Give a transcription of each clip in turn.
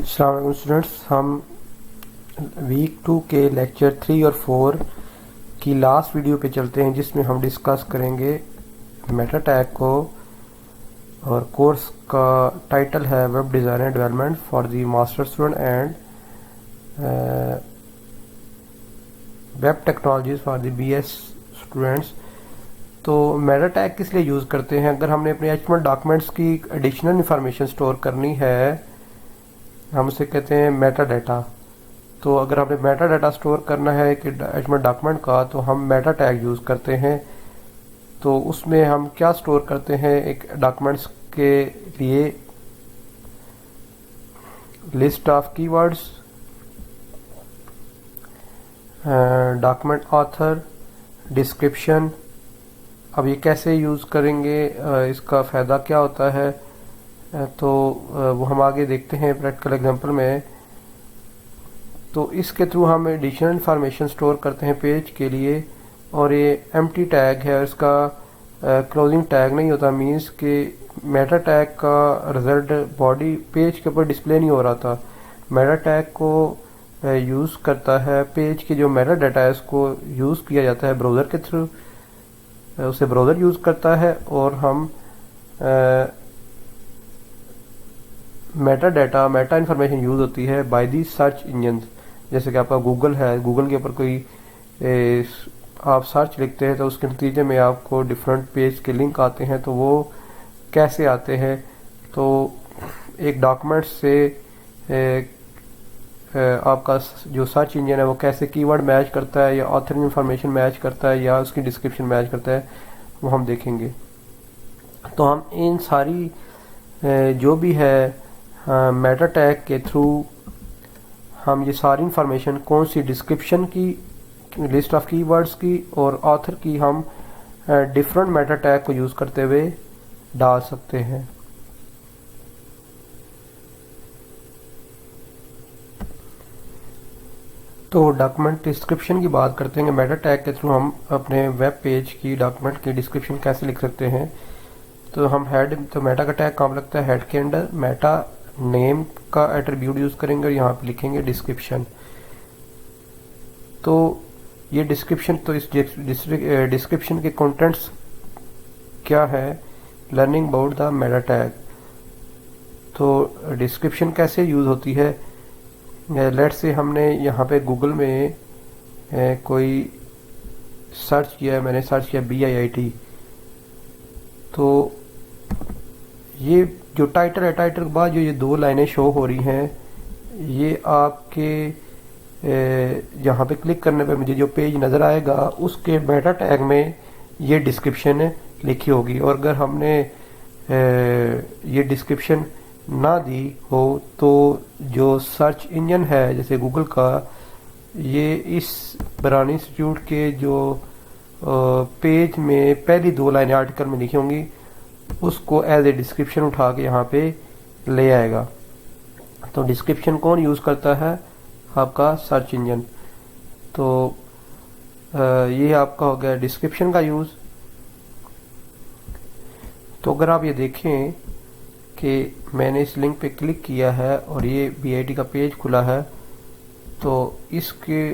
अस्सलाम वालेकुम स्टूडेंट्स, हम वीक 2 के लेक्चर 3 और 4 की लास्ट वीडियो पे चलते हैं, जिसमें हम डिस्कस करेंगे मेटा टैग को। और कोर्स का टाइटल है web design and development for the master student and web technologies for the BS students. तो मेटा टैग किस लिए यूज़ करते हैं? अगर हमने अपने एचटीएमएल डॉक्यूमेंट्स की एडिशनल इंफॉर्मेशन स्टोर करनी है, हम उसे कहते हैं मेटा डाटा। तो अगर हमें मेटा डाटा स्टोर करना है कि एचटीएमएल डॉक्यूमेंट का, तो हम मेटा टैग यूज़ करते हैं। तो उसमें हम क्या स्टोर करते हैं? एक डॉक्यूमेंट्स के लिए list of keywords, document author, description. अब ये कैसे यूज़ करेंगे, इसका फ़ायदा क्या होता है, तो वो हम आगे देखते हैं प्रैक्टिकल एग्जांपल में। तो इसके थ्रू हम एडिशनल इंफॉर्मेशन स्टोर करते हैं पेज के लिए। और ये एम्प्टी टैग है, इसका क्लोजिंग टैग नहीं होता। मीन्स कि मेटा टैग का रिजल्ट बॉडी पेज के ऊपर डिस्प्ले नहीं हो रहा था। मेटा टैग को यूज़ करता है पेज के जो मेटा डाटा है, उसको यूज़ किया जाता है ब्राउज़र के थ्रू। उसे ब्राउज़र यूज़ करता है और हम Meta data, Meta information use होती है बाय दी सर्च इंजन। जैसे कि आपका गूगल है, गूगल के ऊपर कोई आप सर्च लिखते हैं तो उसके नतीजे में आपको डिफरेंट पेज के लिंक आते हैं। तो वो कैसे आते हैं? तो एक डॉक्यूमेंट से आपका जो सर्च इंजन है वो कैसे कीवर्ड मैच करता है, या ऑथर इन्फॉर्मेशन मैच करता है, या उसकी डिस्क्रिप्शन मैच करता है, वो हम देखेंगे। तो हम इन सारी जो भी है मेटा टैग के थ्रू हम ये सारी इंफॉर्मेशन, कौन सी डिस्क्रिप्शन की, लिस्ट ऑफ कीवर्ड्स की और ऑथर की, हम डिफरेंट मेटा टैग को यूज़ करते हुए डाल सकते हैं। तो डॉक्यूमेंट डिस्क्रिप्शन की बात करते हैं। मेटा टैग के थ्रू हम अपने वेब पेज की डॉक्यूमेंट की डिस्क्रिप्शन कैसे लिख सकते हैं। तो हम हेड, तो मेटा का टैग काम लगता है हेड के अंडर। मेटा नेम का एट्रीब्यूट यूज़ करेंगे और यहाँ पे लिखेंगे डिस्क्रिप्शन। तो ये डिस्क्रिप्शन, तो इस डिस्क्रिप्शन के कंटेंट्स क्या है? Learning about the Meta tag. तो डिस्क्रिप्शन कैसे यूज़ होती है? लेट्स से हमने यहाँ पे गूगल में कोई सर्च किया है, मैंने सर्च किया BIIT। तो ये जो टाइटल है, टाइटल के बाद जो ये दो लाइनें शो हो रही हैं, ये आपके यहाँ पे क्लिक करने पे मुझे जो पेज नज़र आएगा उसके मेटा टैग में ये डिस्क्रिप्शन लिखी होगी। और अगर हमने ये डिस्क्रिप्शन ना दी हो, तो जो सर्च इंजन है जैसे गूगल का, ये इस बरानी इंस्टीट्यूट के जो पेज में पहली दो लाइनें आर्टिकल में लिखी होंगी, उसको एज ए डिस्क्रिप्शन उठा के यहाँ पे ले आएगा। तो डिस्क्रिप्शन कौन यूज़ करता है? आपका सर्च इंजन। तो ये आपका हो गया डिस्क्रिप्शन का यूज़। तो अगर आप ये देखें कि मैंने इस लिंक पे क्लिक किया है और ये BIT का पेज खुला है, तो इसके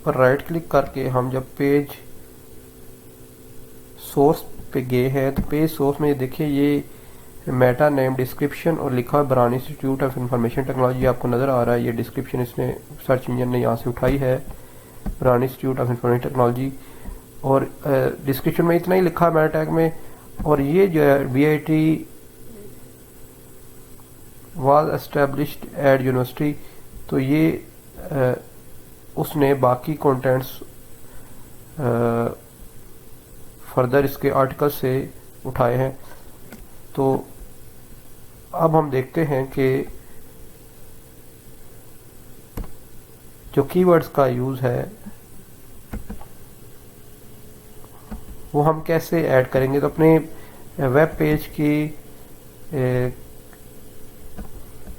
पर राइट क्लिक करके हम जब पेज सोर्स पे गए हैं, तो पेज सोर्स में ये देखिए, ये मेटा नेम डिस्क्रिप्शन और लिखा है बरानी इंस्टीट्यूट ऑफ इंफॉर्मेशन टेक्नोलॉजी, आपको नज़र आ रहा है। ये डिस्क्रिप्शन इसने सर्च इंजन ने यहाँ से उठाई है, बरानी इंस्टीट्यूट ऑफ इंफॉर्मेशन टेक्नोलॉजी। और डिस्क्रिप्शन में इतना ही लिखा है मेटा टैग में। और ये जो है BIT was established at university, तो ये उसने बाकी कंटेंट्स फर्दर इसके आर्टिकल से उठाए हैं। तो अब हम देखते हैं कि जो कीवर्ड्स का यूज़ है वो हम कैसे ऐड करेंगे। तो अपने वेब पेज की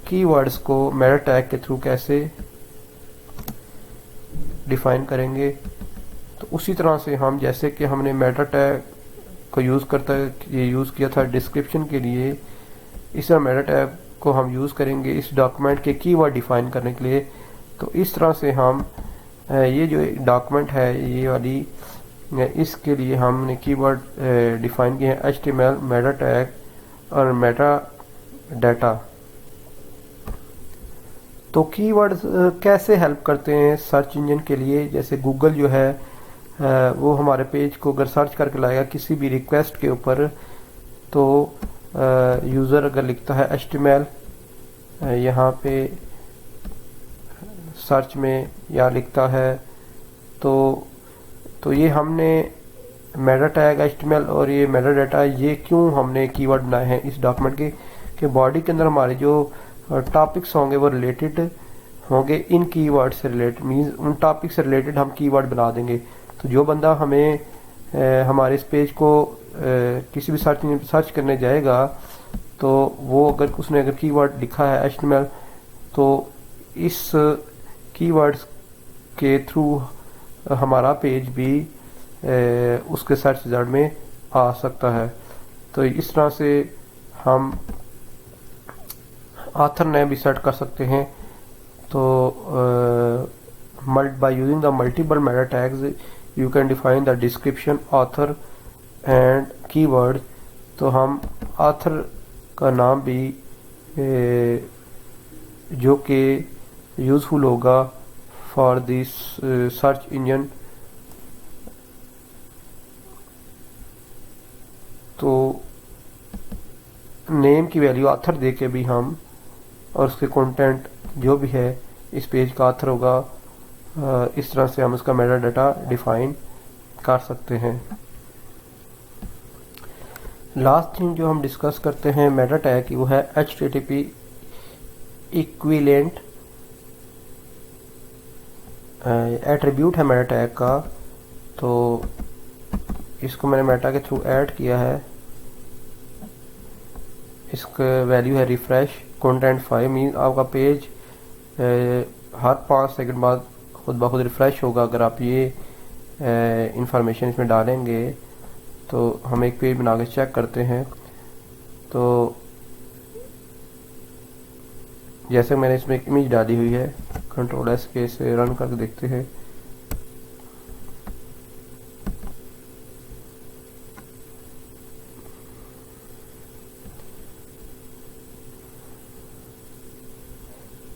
कीवर्ड्स को मेटा टैग के थ्रू कैसे डिफाइन करेंगे? तो उसी तरह से हम, जैसे कि हमने मेटा टैग को यूज़ किया था डिस्क्रिप्शन के लिए, इस तरह मेटा टैग को हम यूज़ करेंगे इस डॉक्यूमेंट के कीवर्ड डिफाइन करने के लिए। तो इस तरह से हम ये जो डॉक्यूमेंट है ये वाली, इसके लिए हमने कीवर्ड डिफाइन किए हैं HTML, मेटा टैग और मेटा डाटा। तो कीवर्ड्स कैसे हेल्प करते हैं सर्च इंजन के लिए? जैसे गूगल जो है वो हमारे पेज को अगर सर्च करके लाएगा किसी भी रिक्वेस्ट के ऊपर, तो यूज़र अगर लिखता है HTML यहाँ पे सर्च में या लिखता है, तो ये हमने मेटा टैग HTML और ये मेटा डाटा, ये क्यों हमने कीवर्ड बनाए हैं इस डॉक्यूमेंट के बॉडी के अंदर हमारे जो टॉपिक्स होंगे वो रिलेटेड होंगे इन कीवर्ड से रिलेटेड, मींस उन टॉपिक से रिलेटेड हम कीवर्ड बना देंगे। तो जो बंदा हमें हमारे इस पेज को किसी भी सर्च इंजन पर सर्च करने जाएगा, तो वो अगर उसने अगर कीवर्ड लिखा है HTML, तो इस कीवर्ड्स के थ्रू हमारा पेज भी उसके सर्च रिजल्ट में आ सकता है। तो इस तरह से हम ऑथर नेम भी सेट कर सकते हैं। तो by using the multiple meta tags you can define the description, author and keyword। तो हम ऑथर का नाम भी जो कि यूज़फुल होगा फॉर दिस सर्च इंजन, तो नेम की वैल्यू ऑथर दे के भी हम, और उसके कंटेंट जो भी है इस पेज का ऑथर होगा, इस तरह से हम उसका मेटा डाटा डिफाइन कर सकते हैं। लास्ट थिंग जो हम डिस्कस करते हैं मेटा टैग की, वो है HTTP इक्विवेलेंट एट्रीब्यूट है मेटा टैग का। तो इसको मैंने मेटा के थ्रू ऐड किया है। इसका वैल्यू है रिफ्रेश कंटेंट 5, मीन आपका पेज हर 5 सेकंड बाद खुद ब खुद रिफ्रेश होगा अगर आप ये इंफॉर्मेशन इसमें डालेंगे। तो हम एक पेज बना के चेक करते हैं। तो जैसे मैंने इसमें एक इमेज डाली हुई है, Ctrl+S के से रन करके देखते हैं।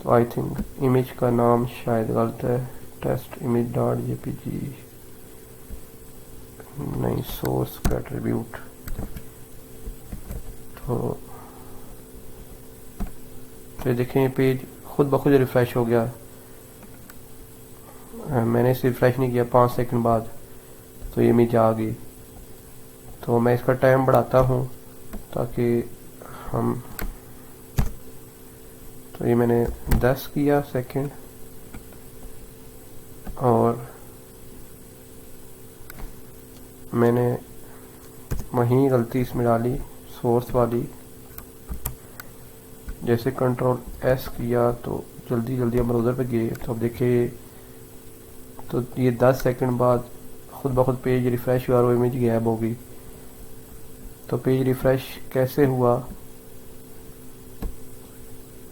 तो आई थिंक इमेज का नाम शायद गलत है, test_image.jpg नहीं, सोर्स का एट्रीब्यूट। तो देखें पेज खुद ब खुद रिफ्रेश हो गया। मैंने इसे रिफ्रेश नहीं किया, 5 सेकंड बाद तो ये इमेज आ गई। तो मैं इसका टाइम बढ़ाता हूँ ताकि हम, तो ये मैंने 10 किया सेकंड, और मैंने वहीं गलती इसमें डाली सोर्स वाली। जैसे Ctrl+S किया तो जल्दी जल्दी हम ब्राउज़र पे गए, तो अब देखिए तो ये 10 सेकंड बाद खुद ब खुद पेज रिफ़्रेश हुआ और वो इमेज गायब हो गई। तो पेज रिफ़्रेश कैसे हुआ?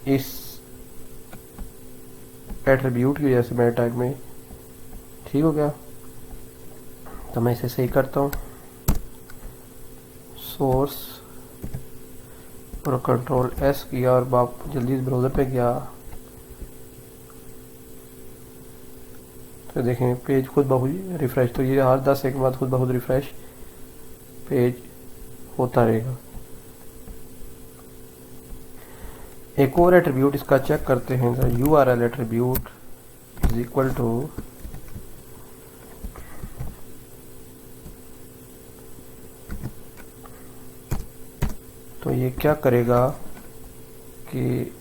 इस एट्रीब्यूट की वजह से मेरे टैग में ठीक हो गया। तो मैं इसे सही करता हूँ, सोर्स और Ctrl+S किया और बाप जल्दी ब्राउज़र पे गया। तो देखें पेज खुद ब खुद रिफ़्रेश। तो ये हर 10 सेकंड बाद खुद ब खुद रिफ़्रेश पेज होता रहेगा। एक और एट्रीब्यूट इसका चेक करते हैं। URL attribute is equal to, तो ये क्या करेगा कि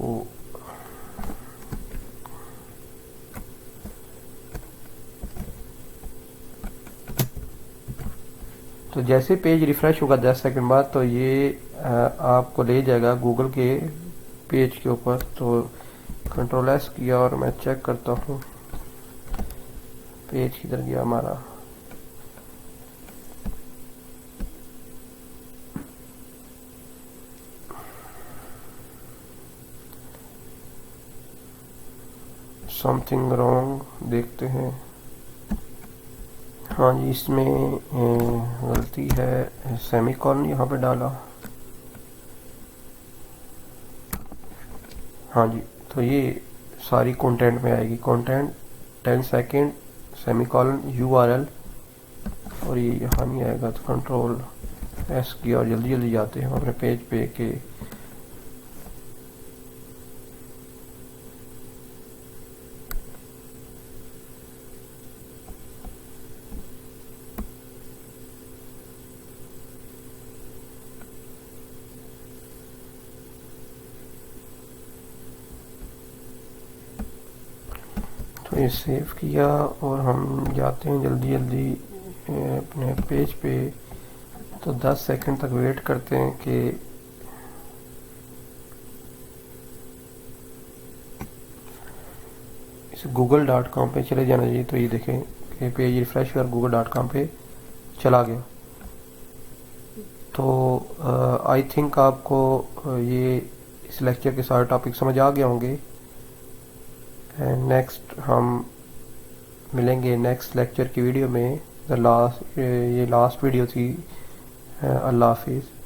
वो तो जैसे पेज रिफ़्रेश होगा 10 सेकंड बाद, तो ये आपको ले जाएगा गूगल के पेज के ऊपर। तो Ctrl+S किया और मैं चेक करता हूँ पेज किधर गया हमारा। समथिंग रॉन्ग, देखते हैं। हाँ जी, इसमें गलती है, सेमीकोलन यहाँ पे डाला। हाँ जी, तो ये सारी कंटेंट में आएगी, कंटेंट 10 सेकेंड सेमीकोलन URL, और ये यहाँ नहीं आएगा तो कंट्रोल S की, और जल्दी जल्दी जाते हैं अपने पेज पे के तो ये सेव किया और हम जाते हैं जल्दी जल्दी अपने पेज पे। तो 10 सेकंड तक वेट करते हैं कि इस google.com पे चले जाना चाहिए। तो ये देखें कि पेज रिफ्रेश कर google.com पे चला गया। तो आई थिंक आपको ये इस लेक्चर के सारे टॉपिक समझ आ गए होंगे। नेक्स्ट हम मिलेंगे नेक्स्ट लेक्चर की वीडियो में। ये लास्ट वीडियो थी। अल्लाह हाफिज़।